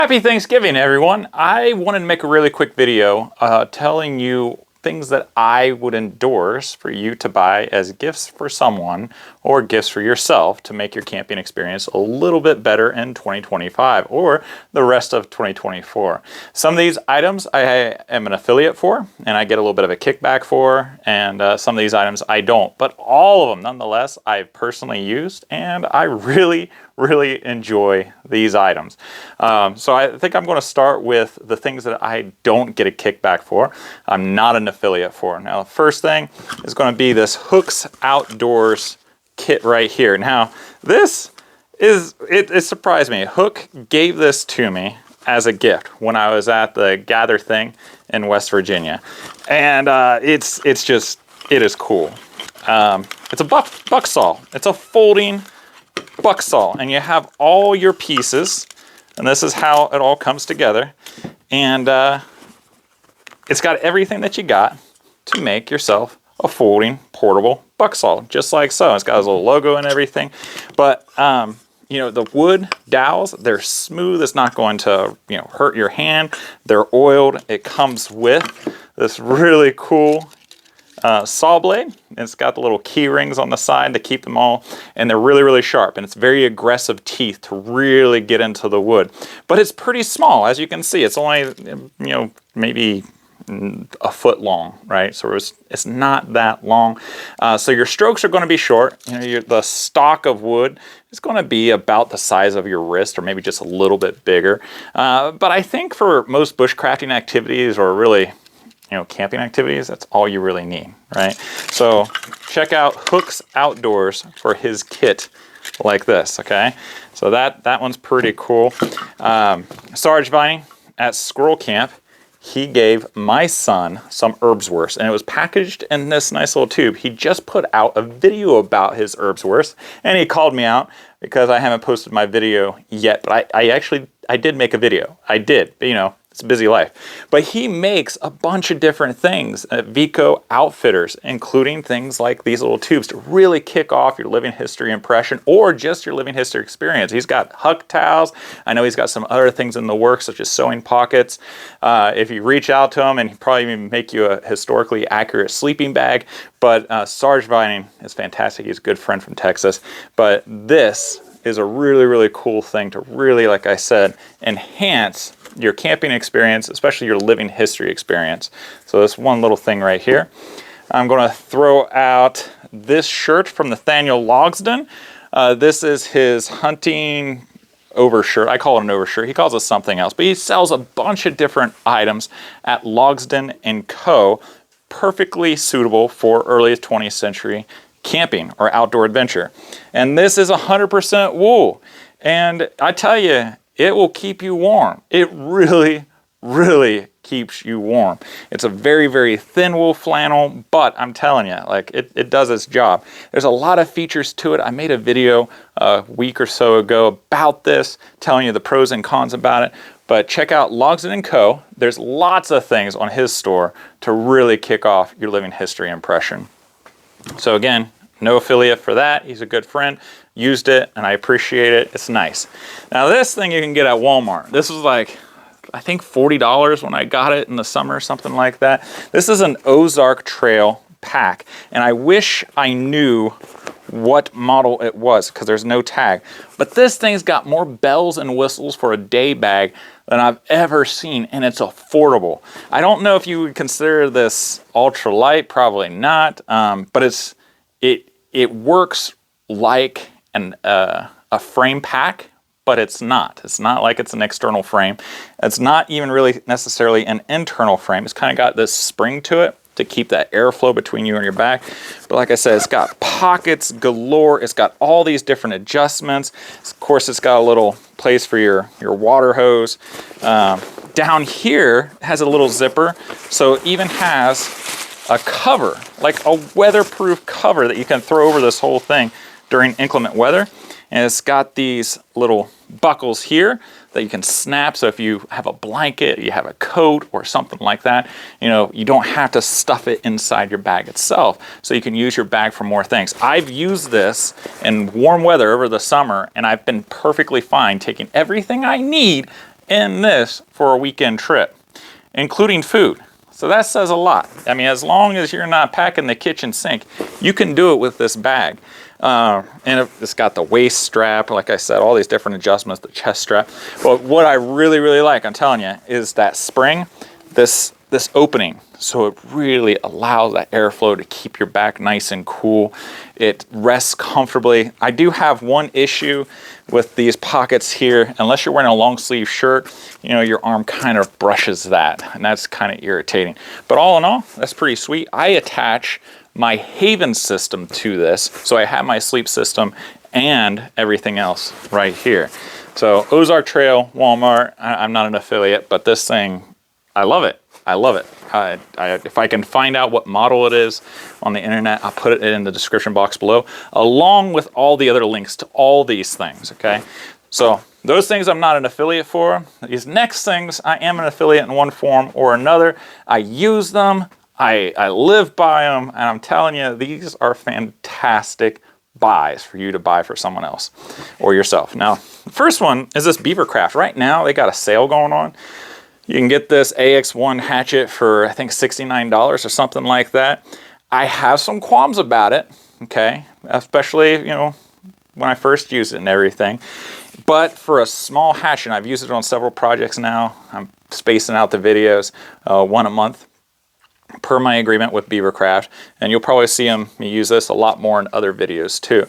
Happy Thanksgiving, everyone. I wanted to make a really quick video telling you things that I would endorse for you to buy as gifts for someone or gifts for yourself to make your camping experience a little bit better in 2025 or the rest of 2024. Some of these items I am an affiliate for and I get a little bit of a kickback for, and some of these items I don't, but all of them nonetheless I've personally used and I really enjoy these items. So I think I'm going to start with the things that I don't get a kickback for. I'm not an affiliate for. Now, the first thing is going to be this Hooks Outdoors kit right here. Now, this is, it surprised me. Hook gave this to me as a gift when I was at the Gather thing in West Virginia. And it is cool. It's a buck saw. It's a folding buck saw, and you have all your pieces, and this is how it all comes together, and it's got everything that you got to make yourself a folding portable buck saw, just like so. It's got his little logo and everything, but you know, the wood dowels, they're smooth. It's not going to, you know, hurt your hand. They're oiled. It comes with this really cool saw blade. It's got the little key rings on the side to keep them all, and they're really sharp, and it's very aggressive teeth to really get into the wood. But it's pretty small, as you can see. It's only, you know, maybe a foot long, right? So it's not that long. So your strokes are going to be short. You know, the stock of wood is going to be about the size of your wrist, or maybe just a little bit bigger. But I think for most bushcrafting activities, or really, you know, camping activities, that's all you really need, right? So check out Hooks Outdoors for his kit like this, okay? So that one's pretty cool. Sarge Vining at Squirrel Camp, he gave my son some herbswurst, and it was packaged in this nice little tube. He just put out a video about his herbswurst, and he called me out because I haven't posted my video yet, but I did make a video. I did, but you know, it's a busy life. But he makes a bunch of different things at Vico Outfitters, including things like these little tubes to really kick off your living history impression or just your living history experience. He's got huck towels. I know he's got some other things in the works, such as sewing pockets. If you reach out to him, and he'll probably even make you a historically accurate sleeping bag. But Sarge Vining is fantastic. He's a good friend from Texas. But this is a really cool thing to really, like I said, enhance your camping experience, especially your living history experience. So this one little thing right here. I'm going to throw out this shirt from Nathaniel Logsdon. This is his hunting overshirt. I call it an overshirt. He calls it something else, but he sells a bunch of different items at Logsdon & Co. Perfectly suitable for early 20th century camping or outdoor adventure. And this is 100% wool. And I tell you, it will keep you warm. It really keeps you warm. It's a very thin wool flannel, but I'm telling you, like, it does its job. There's a lot of features to it. I made a video a week or so ago about this, telling you the pros and cons about it. But check out Logsdon & Co. There's lots of things on his store to really kick off your living history impression. So again, no affiliate for that. He's a good friend. Used it, and I appreciate it. It's nice. Now this thing you can get at Walmart. This was like, I think $40 when I got it in the summer, something like that. This is an Ozark Trail pack, and I wish I knew what model it was because there's no tag. But this thing's got more bells and whistles for a day bag than I've ever seen, and it's affordable. I don't know if you would consider this ultralight, probably not, but it works like a frame pack, but it's not. It's not like it's an external frame. It's not even really necessarily an internal frame. It's kind of got this spring to it to keep that airflow between you and your back. But like I said, it's got pockets galore. It's got all these different adjustments. Of course, it's got a little place for your water hose. Down here it has a little zipper, so it even has a cover, like a weatherproof cover that you can throw over this whole thing during inclement weather. And it's got these little buckles here that you can snap, so if you have a blanket, you have a coat or something like that, you know, you don't have to stuff it inside your bag itself, so you can use your bag for more things. I've used this in warm weather over the summer, and I've been perfectly fine taking everything I need in this for a weekend trip, including food. So that says a lot. I mean, as long as you're not packing the kitchen sink, you can do it with this bag. And it's got the waist strap, like I said, all these different adjustments, the chest strap. But what I really, really like, I'm telling you, is that spring, this opening. So it really allows that airflow to keep your back nice and cool. It rests comfortably. I do have one issue with these pockets here. Unless you're wearing a long sleeve shirt, you know, your arm kind of brushes that, and that's kind of irritating. But all in all, that's pretty sweet. I attach my Haven system to this, so I have my sleep system and everything else right here. So Ozark Trail, Walmart, I'm not an affiliate, but this thing, I love it. I love it. If I can find out what model it is on the internet, I'll put it in the description box below, along with all the other links to all these things, okay? So those things I'm not an affiliate for. These next things, I am an affiliate in one form or another. I use them, I live by them, and I'm telling you, these are fantastic buys for you to buy for someone else or yourself. Now, the first one is this Beavercraft. Right now, they got a sale going on. You can get this AX1 hatchet for, I think, $69 or something like that. I have some qualms about it, okay? Especially, you know, when I first used it and everything. But for a small hatchet, and I've used it on several projects now. I'm spacing out the videos, one a month, per my agreement with Beavercraft. And you'll probably see me use this a lot more in other videos too.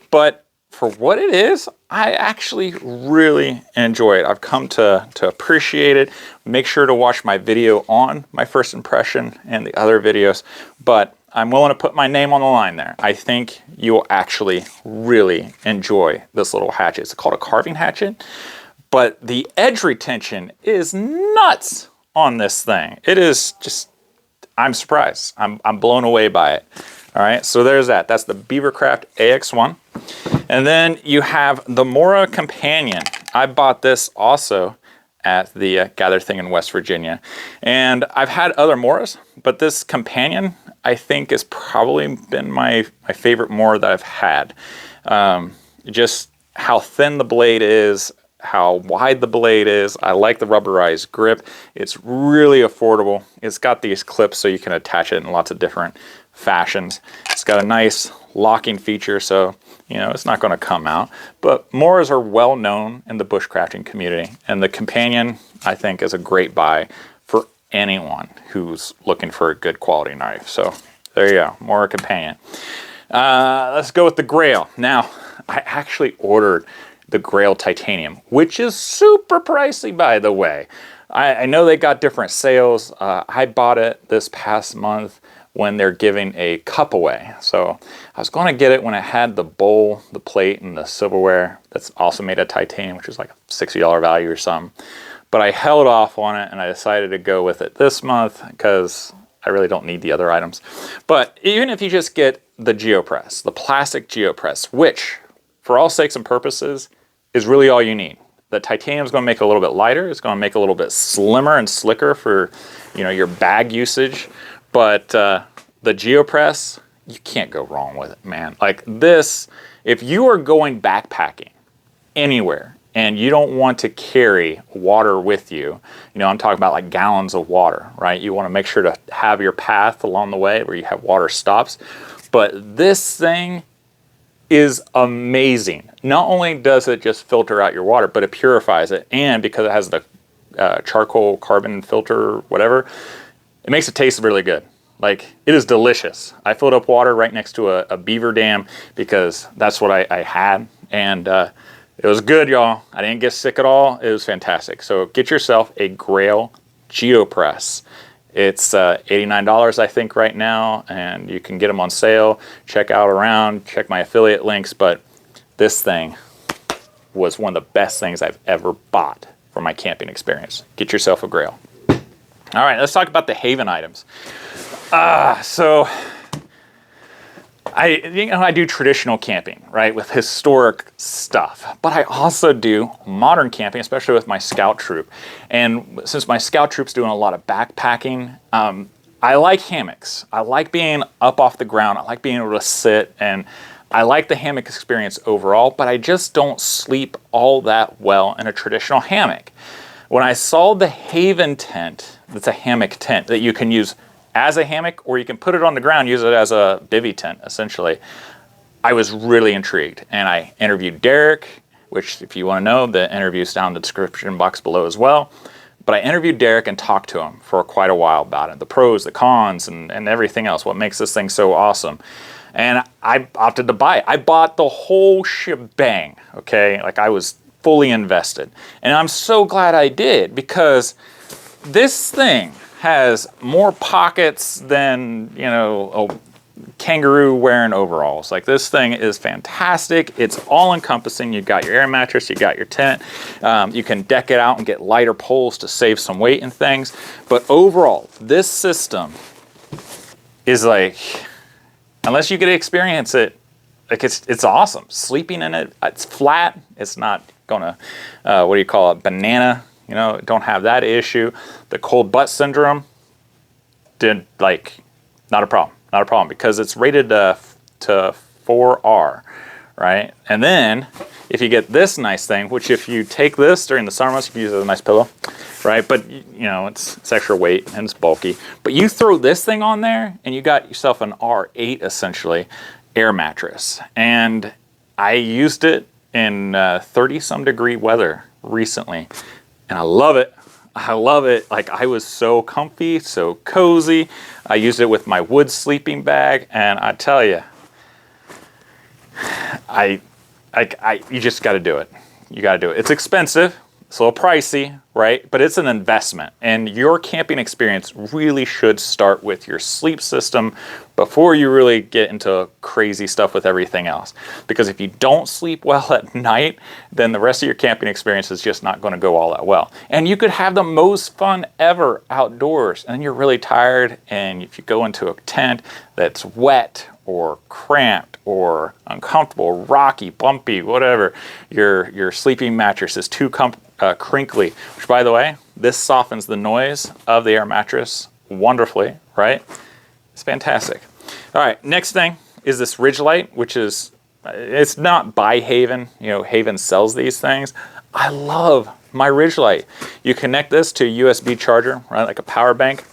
But for what it is, I actually really enjoy it. I've come to appreciate it. Make sure to watch my video on my first impression and the other videos, but I'm willing to put my name on the line there. I think you'll actually really enjoy this little hatchet. It's called a carving hatchet, but the edge retention is nuts on this thing. It is just, I'm surprised. I'm blown away by it. All right, so there's that. That's the Beavercraft AX1. And then you have the Mora Companion. I bought this also at the Gather Thing in West Virginia. And I've had other Moras, but this Companion, I think, has probably been my favorite Mora that I've had. Just how thin the blade is, how wide the blade is. I like the rubberized grip. It's really affordable. It's got these clips so you can attach it in lots of different fashions. It's got a nice locking feature, so you know it's not going to come out. But Moras are well known in the bushcrafting community, and the Companion, I think, is a great buy for anyone who's looking for a good quality knife. So there you go, Mora Companion. Let's go with the Grail. Now, I actually ordered the Grail Titanium, which is super pricey, by the way. I know they got different sales. I bought it this past month when they're giving a cup away. So I was going to get it when it had the bowl, the plate, and the silverware that's also made of titanium, which is like a $60 value or something. But I held off on it, and I decided to go with it this month because I really don't need the other items. But even if you just get the GeoPress, the plastic GeoPress, which for all sakes and purposes is really all you need. The titanium is going to make it a little bit lighter. It's going to make it a little bit slimmer and slicker for, you know, your bag usage. But the GeoPress, you can't go wrong with it, man. Like this, if you are going backpacking anywhere and you don't want to carry water with you, you know, I'm talking about like gallons of water, right? You want to make sure to have your path along the way where you have water stops. But this thing is amazing. Not only does it just filter out your water, but it purifies it. And because it has the charcoal carbon filter, whatever, it makes it taste really good. Like, it is delicious. I filled up water right next to a beaver dam because that's what I had. And it was good, y'all. I didn't get sick at all. It was fantastic. So get yourself a Grail GeoPress. It's $89, I think, right now, and you can get them on sale. Check out around, check my affiliate links, but this thing was one of the best things I've ever bought for my camping experience. Get yourself a Grail. All right, let's talk about the Haven items. So I do traditional camping, right, with historic stuff, but I also do modern camping, especially with my scout troop. And since my scout troop's doing a lot of backpacking, I like hammocks. I like being up off the ground. I like being able to sit, and I like the hammock experience overall, but I just don't sleep all that well in a traditional hammock. When I saw the Haven tent, that's a hammock tent that you can use as a hammock, or you can put it on the ground, use it as a bivy tent, essentially, I was really intrigued. And I interviewed Derek, which, if you want to know, the interview's down in the description box below as well. But I interviewed Derek and talked to him for quite a while about it, the pros, the cons, and everything else, what makes this thing so awesome. And I opted to buy it. I bought the whole shebang, okay? Like, I was fully invested. And I'm so glad I did, because this thing has more pockets than, you know, a kangaroo wearing overalls. Like, this thing is fantastic. It's all encompassing. You've got your air mattress, you got your tent. You can deck it out and get lighter poles to save some weight and things. But overall, this system is like, unless you get to experience it, like, it's awesome. Sleeping in it, it's flat. It's not gonna, what do you call it, banana, you know, don't have that issue. The cold butt syndrome, not a problem, because it's rated to 4R, right? And then if you get this nice thing, which if you take this during the summer months, you can use it as a nice pillow, right? But, you know, it's extra weight and it's bulky. But you throw this thing on there and you got yourself an R8, essentially, air mattress. And I used it in 30-some degree weather recently, and I love it. I love it. Like, I was so comfy, so cozy. I used it with my wood sleeping bag, and I tell you, you just got to do it. You got to do it. It's expensive. It's a little pricey, right? But it's an investment, and your camping experience really should start with your sleep system before you really get into crazy stuff with everything else. Because if you don't sleep well at night, then the rest of your camping experience is just not going to go all that well. And you could have the most fun ever outdoors, and then you're really tired, and if you go into a tent that's wet or cramped or uncomfortable, rocky, bumpy, whatever, your sleeping mattress is too crinkly, which, by the way, this softens the noise of the air mattress wonderfully, right? It's fantastic. All right, next thing is this Ridge Light, which is, it's not by Haven. You know, Haven sells these things. I love my Ridge Light. You connect this to a USB charger, right, like a power bank.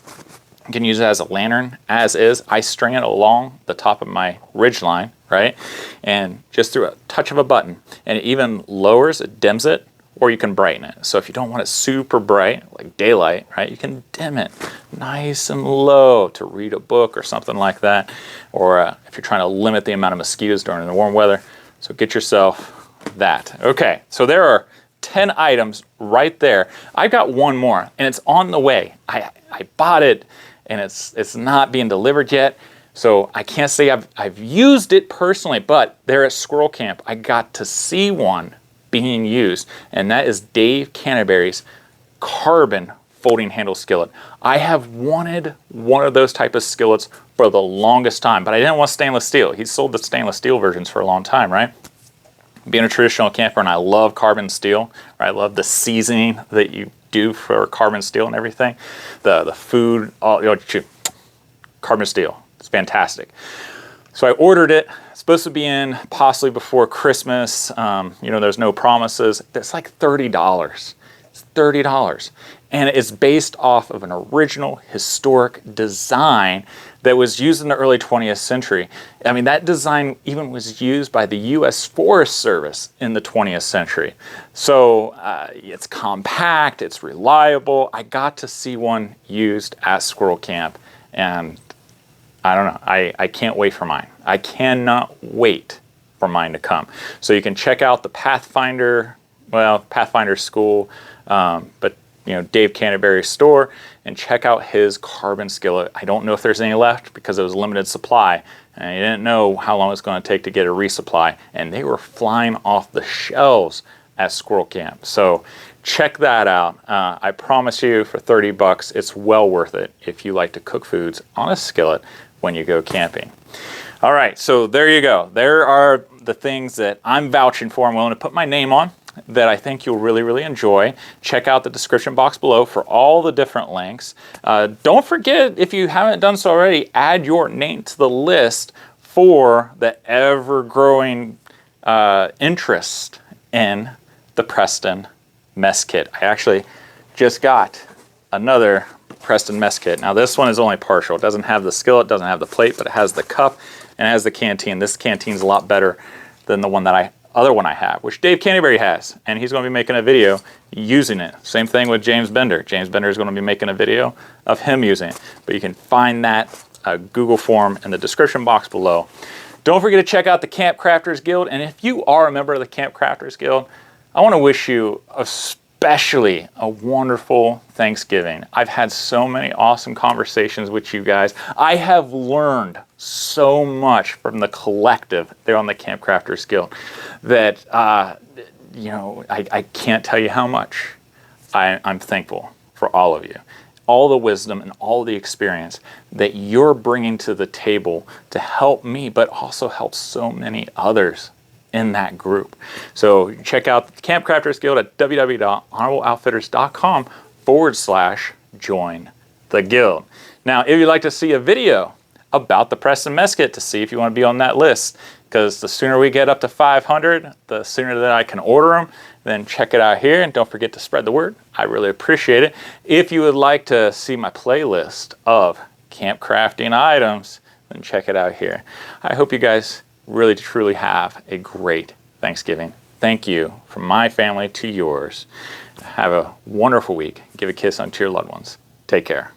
You can use it as a lantern, as is. I string it along the top of my ridge line, right? And just through a touch of a button, and it even lowers, it dims it, or you can brighten it. So if you don't want it super bright, like daylight, right, you can dim it nice and low to read a book or something like that. Or if you're trying to limit the amount of mosquitoes during the warm weather, so get yourself that. Okay, so there are 10 items right there. I've got one more, and it's on the way. I bought it, and it's not being delivered yet. So I can't say I've used it personally, but there at Squirrel Camp, I got to see one being used, and that is Dave Canterbury's carbon folding handle skillet. I have wanted one of those type of skillets for the longest time, but I didn't want stainless steel. He sold the stainless steel versions for a long time, right? Being a traditional camper, and I love carbon steel, right? I love the seasoning that you do for carbon steel and everything. The food, all, you know, carbon steel, it's fantastic. So I ordered it. It's supposed to be in possibly before Christmas. You know, there's no promises. It's like $30. It's $30. And it's based off of an original historic design that was used in the early 20th century. I mean, that design even was used by the U.S. Forest Service in the 20th century. So it's compact, it's reliable. I got to see one used at Squirrel Camp, and I don't know, I can't wait for mine. I cannot wait for mine to come. So you can check out the Pathfinder, well, Pathfinder School, but you know, Dave Canterbury's store, and check out his carbon skillet. I don't know if there's any left because it was limited supply, and I didn't know how long it's going to take to get a resupply, and they were flying off the shelves at Squirrel Camp. So check that out. I promise you, for 30 bucks, it's well worth it if you like to cook foods on a skillet when you go camping. All right, so there you go. There are the things that I'm vouching for. I'm willing to put my name on, that I think you'll really, really enjoy. Check out the description box below for all the different links. Don't forget, if you haven't done so already, add your name to the list for the ever-growing interest in the Preston Mess Kit. I actually just got another Preston mess kit. Now this one is only partial. It doesn't have the skillet, doesn't have the plate, but it has the cup and it has the canteen. This canteen's a lot better than the one that other one I have, which Dave Canterbury has, and he's going to be making a video using it. Same thing with James Bender. James Bender is going to be making a video of him using it, but you can find that Google form in the description box below. Don't forget to check out the Camp Crafters Guild, and if you are a member of the Camp Crafters Guild, I want to wish you especially a wonderful Thanksgiving. I've had so many awesome conversations with you guys. I have learned so much from the collective there on the Camp Crafters Guild that, you know, I can't tell you how much I'm thankful for all of you. All the wisdom and all the experience that you're bringing to the table to help me, but also help so many others in that group. So check out the Camp Crafters Guild at www.honorableoutfitters.com/join the guild. Now, if you'd like to see a video about the Preston mess kit to see if you want to be on that list, because the sooner we get up to 500, the sooner that I can order them, then check it out here, and don't forget to spread the word. I really appreciate it. If you would like to see my playlist of camp crafting items, then check it out here. I hope you guys really truly have a great Thanksgiving. Thank you from my family to yours. Have a wonderful week. Give a kiss unto your loved ones. Take care.